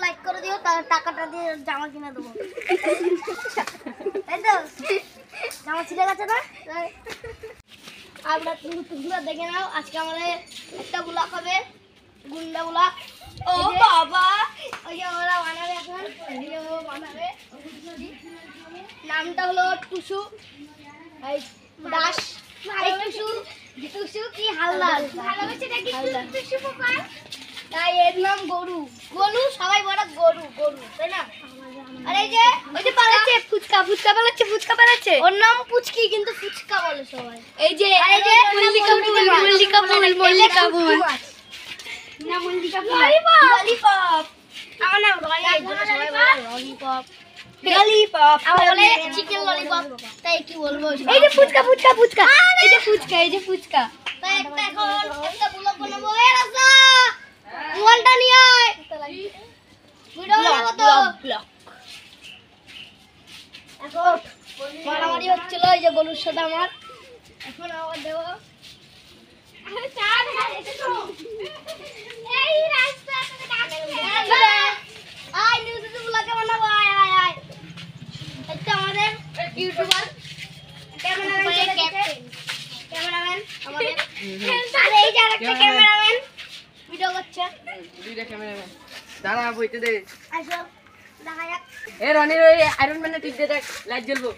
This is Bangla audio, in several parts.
লাইক করে দিও, তাহলে টাকাটা দিয়ে জামা কিনে দেবো। তাই তো? জামা ছিঁড়ে গেছে না? আমরা তুগুলো দেখে নাও। আজকে আমাদের একটা ব্লগ হবে, গুন্ডা ব্লগ। ও বাবা, ওই যে ওরা বানাবে এখন, বানাবে। নামটা হলো টুসু দাস। টুসু কি হালদার, তাই এর নাম গরু। গরু সবাই বলে গরু গরু, তাই না? আর এই যে ওই যে পালাচ্ছে ফুচকা, ফুচকা পালাচ্ছে, ফুচকা পালাচ্ছে। ওর নাম পুচকি, কিন্তু ফুচকা বলে সবাই। এই যে মল্লিকা ফুল, মল্লিকা ফুল, মল্লিকা ফুল না, মল্লিকা ফুল। ললিপপ, আমার নাম সবাই বলে ললিপপ। ললিপপ বলে চিকেন ললিপপ, তাই কি বলবো। এই যে ফুচকা, ফুচকা, ফুচকা, এই যে ফুচকা, এই যে ফুচকা। তাই একটা এখন একটা ব্লগ বানাবো। এই রাজা মোবাইলটা নিয়ে আয়, ভিডিও বানাবো তো। এখন মারামারি হচ্ছিল এই যে গরুর সাথে আমার। এখন আবার দেবো আয় নিউজ ব্লগে বানাবো। আয় আয় আয়, এটা আমাদের ইউটিউবার ক্যামেরাম্যান আমাদের। আর এই যে আরেকটা ক্যামেরাম্যান ভিডিও করছে। দুইটা ক্যামেরাম্যান দাঁড়া বইতে দে। আসো দেখা যাক। এ রনির ওই আয়রন ম্যানের টিপ দিয়ে দেখ, লাইট জ্বলবো।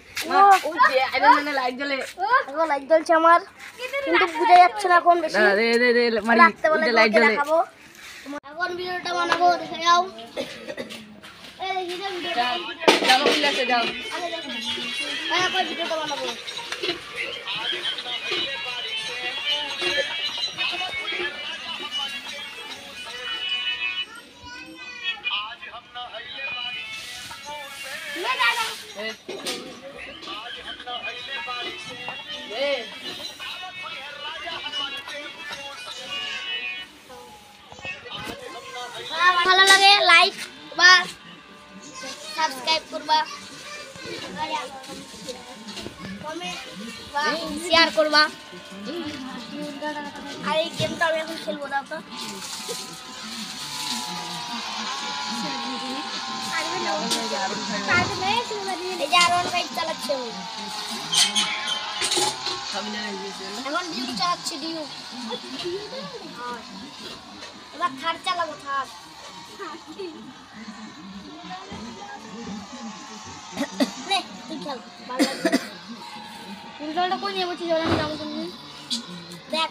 ওই যে আয়রন ম্যানের লাইট জ্বলে। এখন লাইট জ্বলছে আমার, কিন্তু বোঝা যাচ্ছে না এখন বেশি। দাঁড়া দে দে দে মারি, রাখতে বলে লাইট জ্বলে। দেখাবো। এখন ভিডিওটা বানাবো, দেখে যাও। এই দেখি না ভিডিওটা। যাও ক্লাসে যাও। আগে দেখো, এখন ভিডিওটা বানাবো। ভালো লাগে লাইক বা সাবস্ক্রাইব করবা, কমেন্ট বা শেয়ার করবা। আর এই গেমটা আমি এখন খেলবো না তো। এই যে আরো বাইক চালাচ্ছে, এখন ডিউক চালাচ্ছে, ডিউক। এবার থার চালাবো, থার। তুই খেল, ভালো লাগবে। উল্টোটা কোন নিয়ে বলছিস? দেখ,